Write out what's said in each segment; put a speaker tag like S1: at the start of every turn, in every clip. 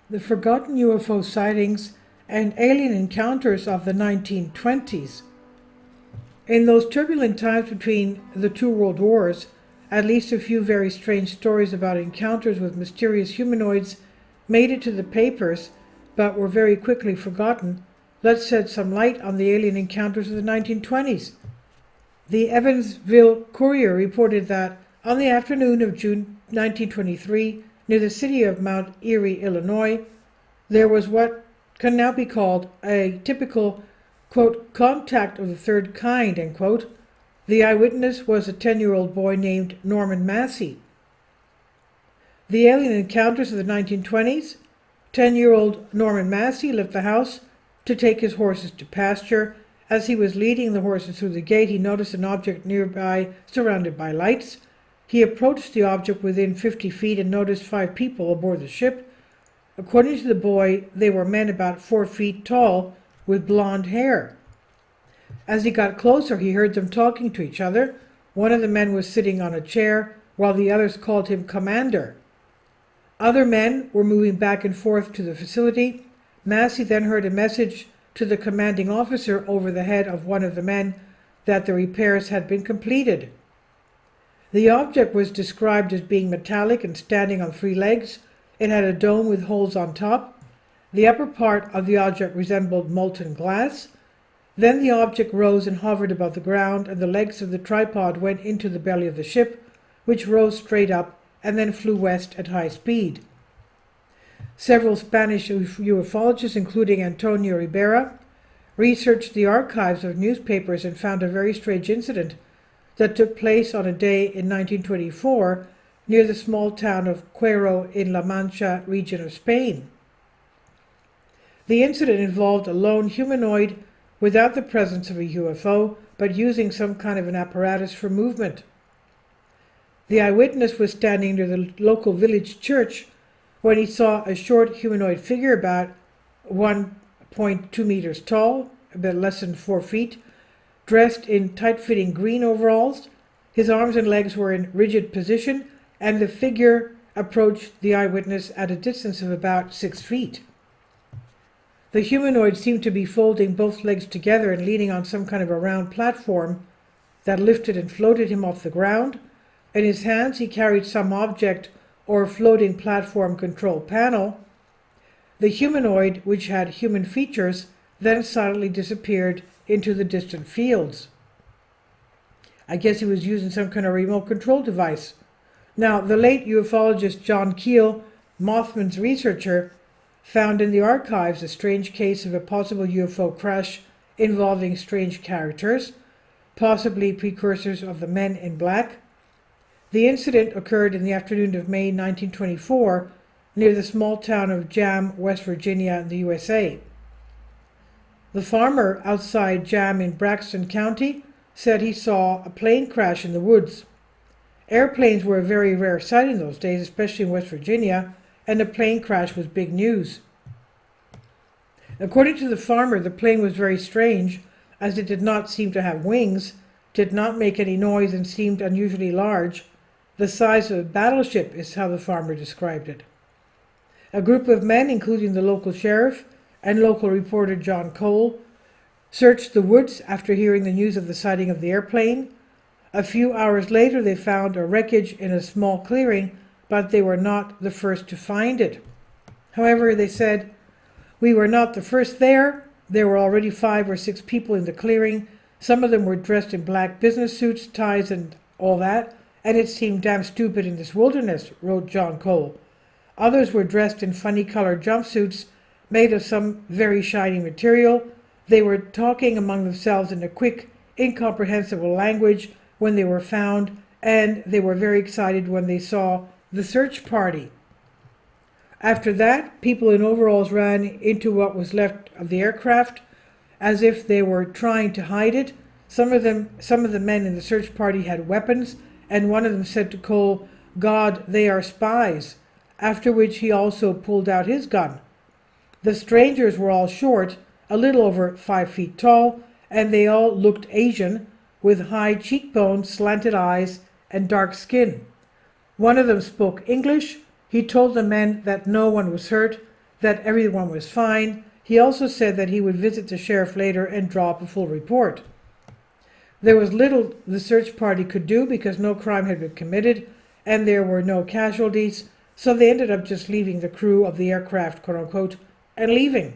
S1: the forgotten UFO sightings and alien encounters of the 1920s. In those turbulent times between the two world wars, at least a few very strange stories about encounters with mysterious humanoids made it to the papers, but were very quickly forgotten. Let's shed some light on the alien encounters of the 1920s. The Evansville Courier reported that on the afternoon of June 1923, near the city of Mount Erie, Illinois, there was what can now be called a typical, quote, contact of the third kind, end quote. The eyewitness was a 10-year-old boy named Norman Massey. The alien encounters of the 1920s. 10-year-old Norman Massey left the house to take his horses to pasture. As he was leading the horses through the gate, he noticed an object nearby surrounded by lights. He approached the object within 50 feet and noticed 5 people aboard the ship. According to the boy, they were men about 4 feet tall with blonde hair. As he got closer, he heard them talking to each other. One of the men was sitting on a chair, while the others called him Commander. Other men were moving back and forth to the facility. Massey then heard a message to the commanding officer over the head of one of the men that the repairs had been completed. The object was described as being metallic and standing on 3 legs. It had a dome with holes on top. The upper part of the object resembled molten glass. Then the object rose and hovered above the ground, and the legs of the tripod went into the belly of the ship, which rose straight up and then flew west at high speed. Several Spanish ufologists, including Antonio Ribera, researched the archives of newspapers and found a very strange incident that took place on a day in 1924 near the small town of Cuero in La Mancha region of Spain. The incident involved a lone humanoid without the presence of a UFO, but using some kind of an apparatus for movement. The eyewitness was standing near the local village church when he saw a short humanoid figure about 1.2 meters tall, a bit less than 4 feet, dressed in tight-fitting green overalls. His arms and legs were in rigid position, and the figure approached the eyewitness at a distance of about 6 feet. The humanoid seemed to be folding both legs together and leaning on some kind of a round platform that lifted and floated him off the ground. In his hands he carried some object or floating platform control panel. The humanoid, which had human features, then silently disappeared into the distant fields. I guess he was using some kind of remote control device. Now, the late ufologist John Keel, Mothman's researcher, found in the archives a strange case of a possible UFO crash involving strange characters, possibly precursors of the Men in Black. The incident occurred in the afternoon of May 1924 near the small town of Jam, West Virginia, in the USA. The farmer outside Jam in Braxton County said he saw a plane crash in the woods. Airplanes were a very rare sight in those days, especially in West Virginia, and the plane crash was big news. According to the farmer, the plane was very strange, as it did not seem to have wings, did not make any noise, and seemed unusually large. The size of a battleship is how the farmer described it. A group of men, including the local sheriff and local reporter John Cole, searched the woods after hearing the news of the sighting of the airplane. A few hours later, they found a wreckage in a small clearing, but they were not the first to find it. However, they said, "We were not the first there. There were already 5 or 6 people in the clearing. Some of them were dressed in black business suits, ties, and all that, and it seemed damn stupid in this wilderness," wrote John Cole. Others were dressed in funny-colored jumpsuits made of some very shiny material. They were talking among themselves in a quick, incomprehensible language when they were found, and they were very excited when they saw the search party. After that, people in overalls ran into what was left of the aircraft, as if they were trying to hide it. Some of the men in the search party had weapons, and one of them said to Cole, "God, they are spies," after which he also pulled out his gun. The strangers were all short, a little over 5 feet tall, and they all looked Asian, with high cheekbones, slanted eyes, and dark skin. One of them spoke English. He told the men that no one was hurt, that everyone was fine. He also said that he would visit the sheriff later and draw up a full report. There was little the search party could do because no crime had been committed and there were no casualties, so they ended up just leaving the crew of the aircraft, quote unquote, and leaving.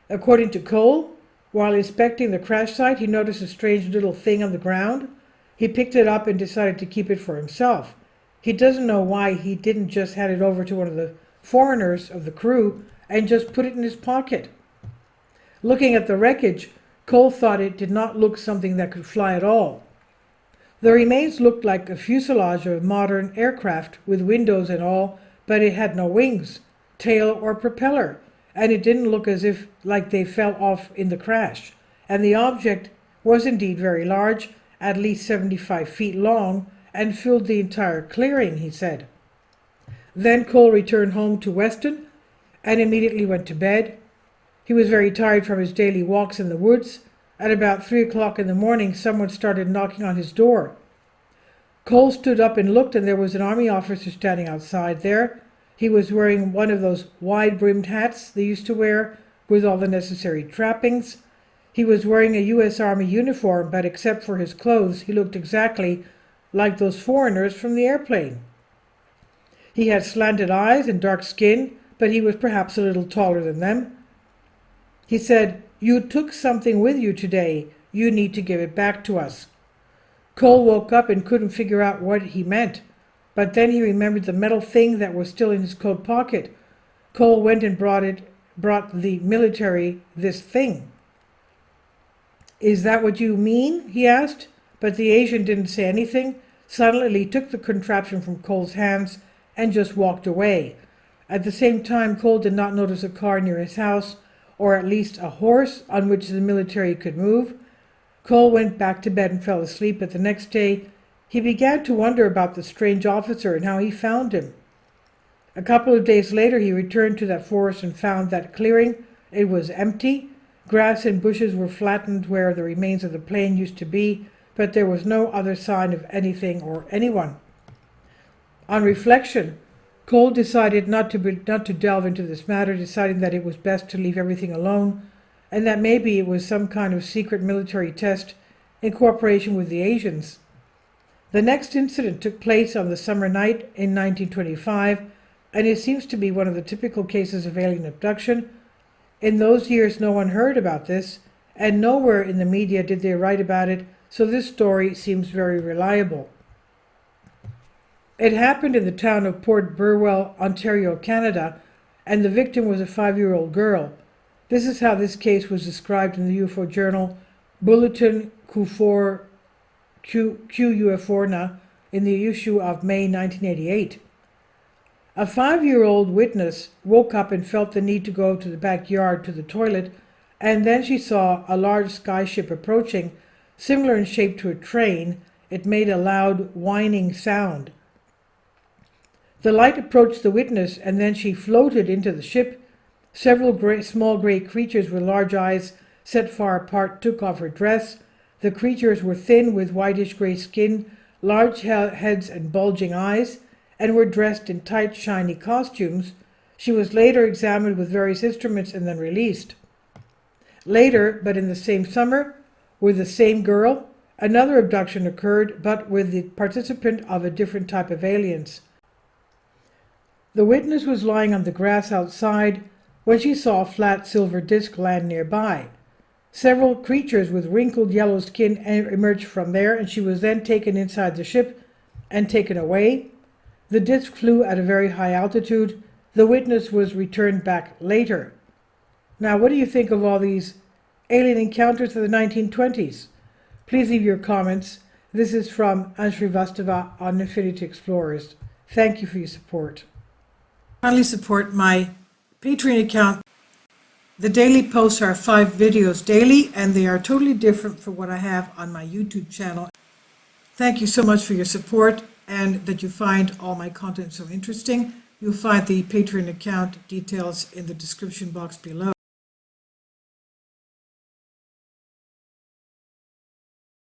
S1: According to Cole, while inspecting the crash site, he noticed a strange little thing on the ground. He picked it up and decided to keep it for himself. He doesn't know why he didn't just hand it over to one of the foreigners of the crew and just put it in his pocket. Looking at the wreckage, Cole thought it did not look something that could fly at all. The remains looked like a fuselage of a modern aircraft with windows and all, but it had no wings, tail, or propeller, and it didn't look as if like they fell off in the crash. And the object was indeed very large, at least 75 feet long, and filled the entire clearing, he said. Then Cole returned home to Weston and immediately went to bed. He was very tired from his daily walks in the woods. At about 3 o'clock in the morning, someone started knocking on his door. Cole stood up and looked, and there was an army officer standing outside there. He was wearing one of those wide-brimmed hats they used to wear with all the necessary trappings. He was wearing a U.S. Army uniform, but except for his clothes, he looked exactly like those foreigners from the airplane. He had slanted eyes and dark skin, but he was perhaps a little taller than them. He said, "You took something with you today. You need to give it back to us." Cole woke up and couldn't figure out what he meant, but then he remembered the metal thing that was still in his coat pocket. Cole went and brought the military this thing. "Is that what you mean?" he asked, but the Asian didn't say anything. Suddenly he took the contraption from Cole's hands and just walked away. At the same time, Cole did not notice a car near his house, or at least a horse on which the military could move. Cole went back to bed and fell asleep, but the next day he began to wonder about the strange officer and how he found him. A couple of days later he returned to that forest and found that clearing. It was empty. Grass and bushes were flattened where the remains of the plane used to be, but there was no other sign of anything or anyone. On reflection, Cole decided not to delve into this matter, deciding that it was best to leave everything alone, and that maybe it was some kind of secret military test in cooperation with the Asians. The next incident took place on the summer night in 1925, and it seems to be one of the typical cases of alien abduction. In those years, no one heard about this, and nowhere in the media did they write about it, so this story seems very reliable. It happened in the town of Port Burwell, Ontario, Canada, and the victim was a 5-year-old girl. This is how this case was described in the UFO journal Bulletin Q-UFORNA in the issue of May 1988. A 5-year-old witness woke up and felt the need to go to the backyard to the toilet, and then she saw a large skyship approaching, similar in shape to a train. It made a loud whining sound. The light approached the witness, and then she floated into the ship. Several small gray creatures with large eyes set far apart took off her dress. The creatures were thin with whitish gray skin, large heads and bulging eyes, and were dressed in tight, shiny costumes. She was later examined with various instruments and then released. Later, but in the same summer, with the same girl, another abduction occurred, but with the participant of a different type of aliens. The witness was lying on the grass outside when she saw a flat silver disc land nearby. Several creatures with wrinkled yellow skin emerged from there, and she was then taken inside the ship and taken away. The disc flew at a very high altitude. The witness was returned back later. Now, what do you think of all these alien encounters of the 1920s? Please leave your comments. This is from Anshri Vastava on Infinity Explorers. Thank you for your support. Kindly support my Patreon account. The daily posts are 5 videos daily, and they are totally different from what I have on my YouTube channel. Thank you so much for your support and that you find all my content so interesting. You'll find the Patreon account details in the description box below.